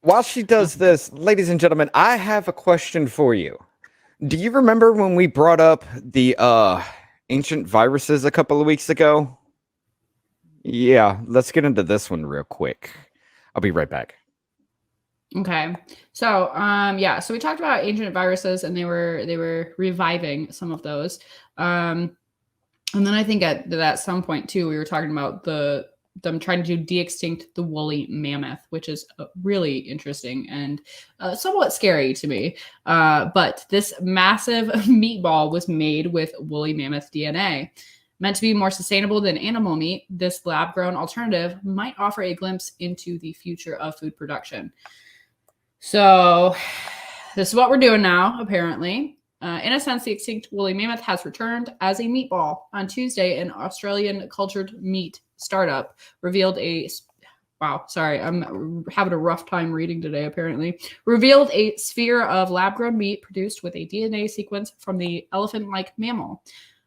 while she does this, ladies and gentlemen, I have a question for you. Do you remember when we brought up the ancient viruses a couple of weeks ago? Yeah, let's get into this one real quick. I'll be right back. Okay. So, so we talked about ancient viruses and they were reviving some of those. And then I think at some point too, we were talking about them trying to de-extinct the woolly mammoth, which is really interesting and somewhat scary to me. But this massive meatball was made with woolly mammoth DNA. Meant to be more sustainable than animal meat, this lab-grown alternative might offer a glimpse into the future of food production. So this is what we're doing now, apparently. In a sense, the extinct woolly mammoth has returned as a meatball. On Tuesday, an Australian cultured meat startup revealed I'm having a rough time reading today, apparently. Revealed a sphere of lab-grown meat produced with a DNA sequence from the elephant-like mammal.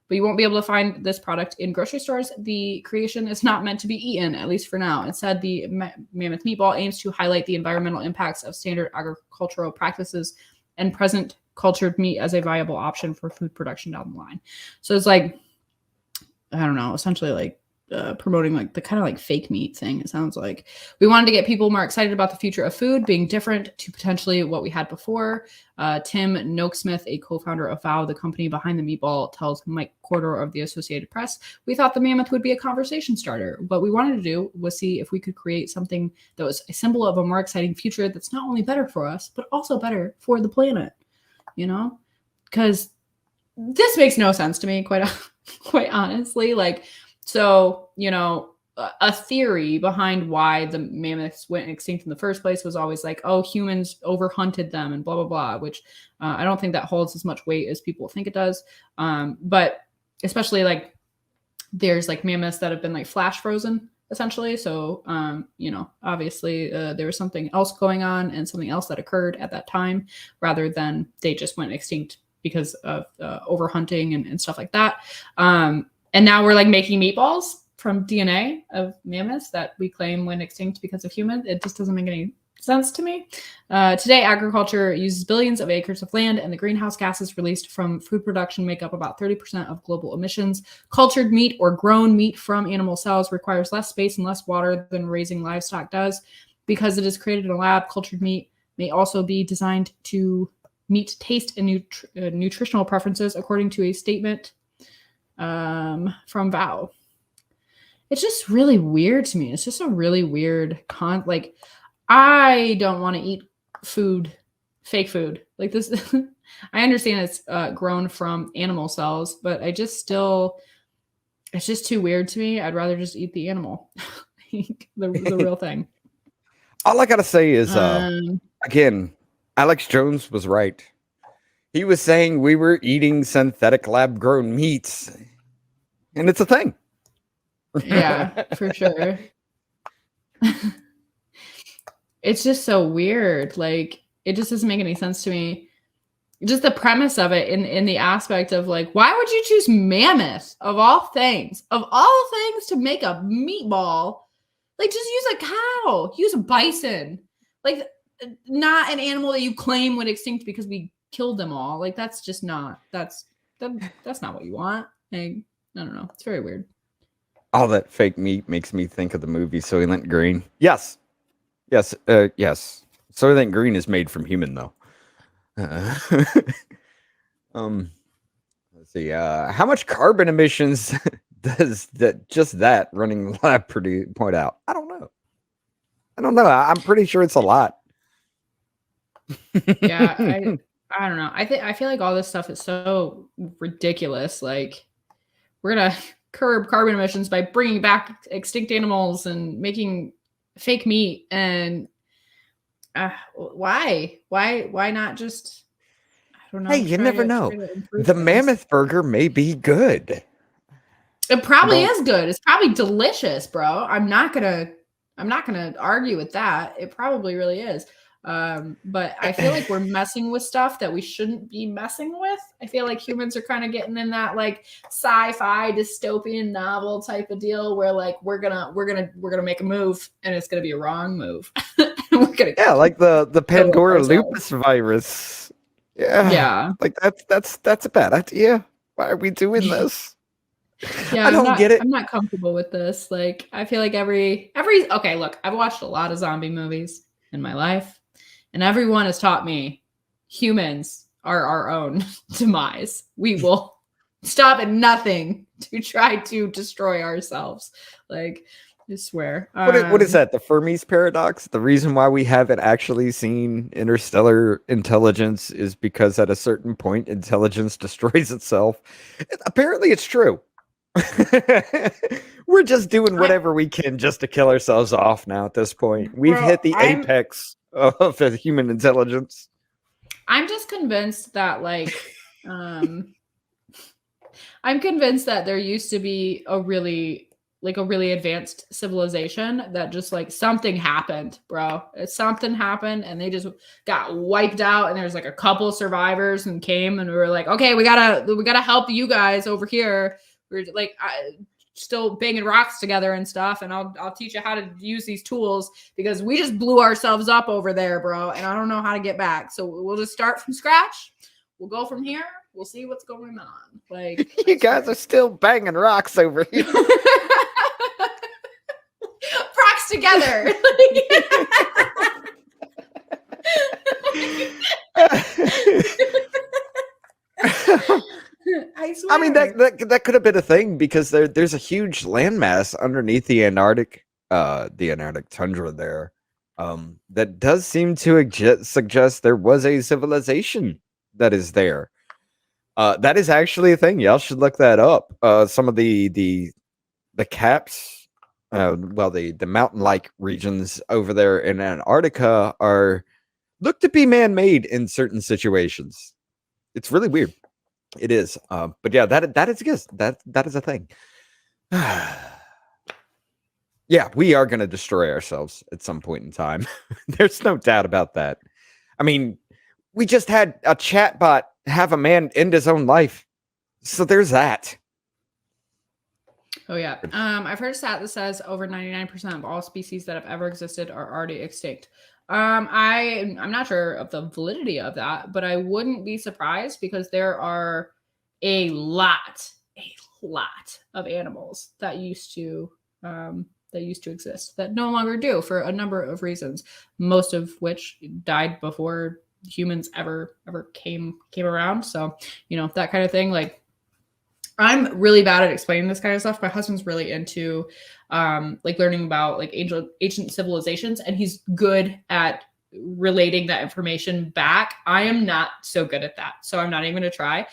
But you won't be able to find this product in grocery stores. The creation is not meant to be eaten, at least for now. Instead, the mammoth meatball aims to highlight the environmental impacts of standard agricultural practices and present cultured meat as a viable option for food production down the line. So it's like, I don't know, essentially like promoting like the kind of like fake meat thing. It sounds like we wanted to get people more excited about the future of food being different to potentially what we had before. Tim Noakesmith, a co-founder of Vow, the company behind the meatball, tells Mike Corder of the Associated Press, "We thought the mammoth would be a conversation starter. What we wanted to do was see if we could create something that was a symbol of a more exciting future that's not only better for us, but also better for the planet." You know, because this makes no sense to me, quite honestly. Like, so, you know, a theory behind why the mammoths went extinct in the first place was always like, oh, humans overhunted them and blah, blah, blah, which I don't think that holds as much weight as people think it does. But especially like there's like mammoths that have been like flash frozen essentially. So, you know, obviously there was something else going on and something else that occurred at that time rather than they just went extinct because of overhunting and stuff like that. And now we're like making meatballs from DNA of mammoths that we claim went extinct because of humans. It just doesn't make any sense to me. Today, agriculture uses billions of acres of land, and the greenhouse gases released from food production make up about 30% of global emissions. Cultured meat or grown meat from animal cells requires less space and less water than raising livestock does. Because it is created in a lab, cultured meat may also be designed to meet taste and nutritional preferences, according to a statement from Vow. It's just really weird to me. It's just a really weird like I don't want to eat fake food like this. I understand it's grown from animal cells, but it's just too weird to me. I'd rather just eat the animal, the real thing. All I gotta say is, again, Alex Jones was right. He was saying we were eating synthetic lab-grown meats, and it's a thing. Yeah, for sure. It's just so weird. Like, it just doesn't make any sense to me. Just the premise of it in the aspect of like, why would you choose mammoth of all things to make a meatball? Like, just use a cow, use a bison, like not an animal that you claim went extinct because we killed them all. Like, that's just not, that's not what you want. Like, I don't know. It's very weird. All that fake meat makes me think of the movie Soylent Green. Yes. Yes. Soylent Green is made from human, though. Let's see. How much carbon emissions does that running lab point out? I don't know. I'm pretty sure it's a lot. Yeah, I don't know. I feel like all this stuff is so ridiculous. Like, we're gonna curb carbon emissions by bringing back extinct animals and making fake meat. And why not just, I don't know. Hey, you never know. The mammoth burger may be good. It probably is good. It's probably delicious, bro. I'm not gonna argue with that. It probably really is. But I feel like we're messing with stuff that we shouldn't be messing with. I feel like humans are kind of getting in that like sci-fi dystopian novel type of deal where like we're gonna make a move and it's gonna be a wrong move. we're gonna Yeah, like the Pandora ourselves. lupus virus. Yeah. Like that's a bad idea. Why are we doing this? Yeah, I don't get it. I'm not comfortable with this. Like, I feel like every okay, look, I've watched a lot of zombie movies in my life, and everyone has taught me humans are our own demise. We will stop at nothing to try to destroy ourselves. Like, I swear. What is that? The Fermi's paradox? The reason why we haven't actually seen interstellar intelligence is because at a certain point, intelligence destroys itself. Apparently, it's true. We're just doing whatever we can just to kill ourselves off now at this point. We've hit the apex of the human intelligence. I'm just convinced that, like, I'm convinced that there used to be a really advanced civilization that just like something happened, bro. Something happened and they just got wiped out, and there's like a couple survivors and came, and we were like, okay, we gotta help you guys over here. We're like still banging rocks together and stuff, and I'll teach you how to use these tools because we just blew ourselves up over there, bro, and I don't know how to get back. So we'll just start from scratch. We'll go from here. We'll see what's going on. Like, you guys are still banging rocks over here. Rocks together. I swear. I mean, that could have been a thing because there's a huge landmass underneath the Antarctic tundra there, that does seem to suggest there was a civilization that is there. That is actually a thing. Y'all should look that up. Some of the caps, the mountain-like regions over there in Antarctica look to be man-made in certain situations. It's really weird. It is. But yeah, that is that is a thing. Yeah, we are going to destroy ourselves at some point in time. There's no doubt about that. I mean, we just had a chatbot have a man end his own life. So there's that. Oh yeah. I've heard a stat that says over 99% of all species that have ever existed are already extinct. I'm not sure of the validity of that, but I wouldn't be surprised because there are a lot of animals that used to exist that no longer do for a number of reasons, most of which died before humans ever came around. So, that kind of thing. Like, I'm really bad at explaining this kind of stuff. My husband's really into like learning about like ancient civilizations, and he's good at relating that information back. I am not so good at that, so I'm not even gonna try.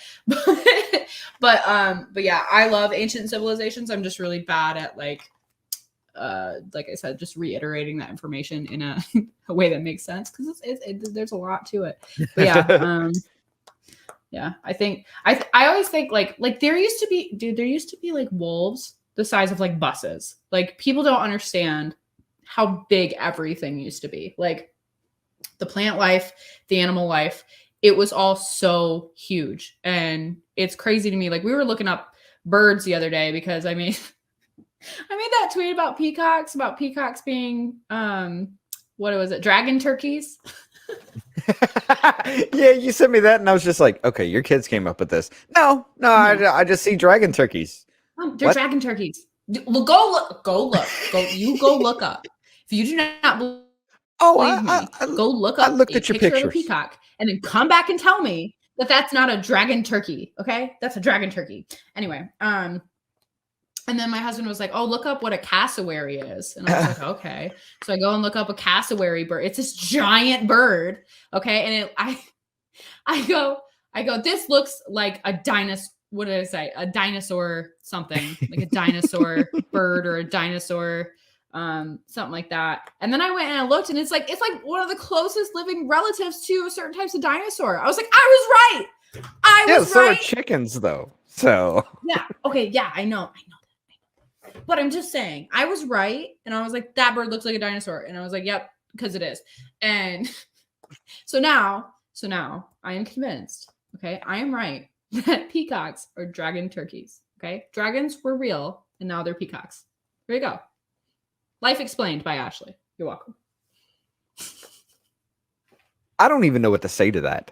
But yeah, I love ancient civilizations. I'm just really bad at like I said, just reiterating that information in a way that makes sense because there's a lot to it. But yeah. Yeah, I always think like there used to be like wolves the size of like buses. Like, people don't understand how big everything used to be. Like, the plant life, the animal life, it was all so huge. And it's crazy to me. Like, we were looking up birds the other day because I made that tweet about peacocks being what was it? Dragon turkeys. Yeah, you sent me that, and I was just like, okay, your kids came up with this. No. I just see dragon turkeys. They're dragon turkeys. Well, go look. You go look up. If you do not believe me, go look up. I looked at your picture of a peacock, and then come back and tell me that that's not a dragon turkey. Okay, that's a dragon turkey. Anyway, and then my husband was like, "Oh, look up what a cassowary is." And I was like, "Okay." So I go and look up a cassowary bird. It's this giant bird, okay? And I go, "This looks like a dinosaur. What did I say? A dinosaur something, like a dinosaur bird or a dinosaur something like that." And then I went and I looked, and it's like one of the closest living relatives to certain types of dinosaur. I was like, I was right. I was right. So are chickens, though. So yeah, okay, yeah, I know. But I'm just saying, I was right. And I was like, that bird looks like a dinosaur. And I was like, yep, because it is. And so now I am convinced, okay, I am right that peacocks are dragon turkeys. Okay. Dragons were real and now they're peacocks. There you go. Life explained by Ashley. You're welcome. I don't even know what to say to that.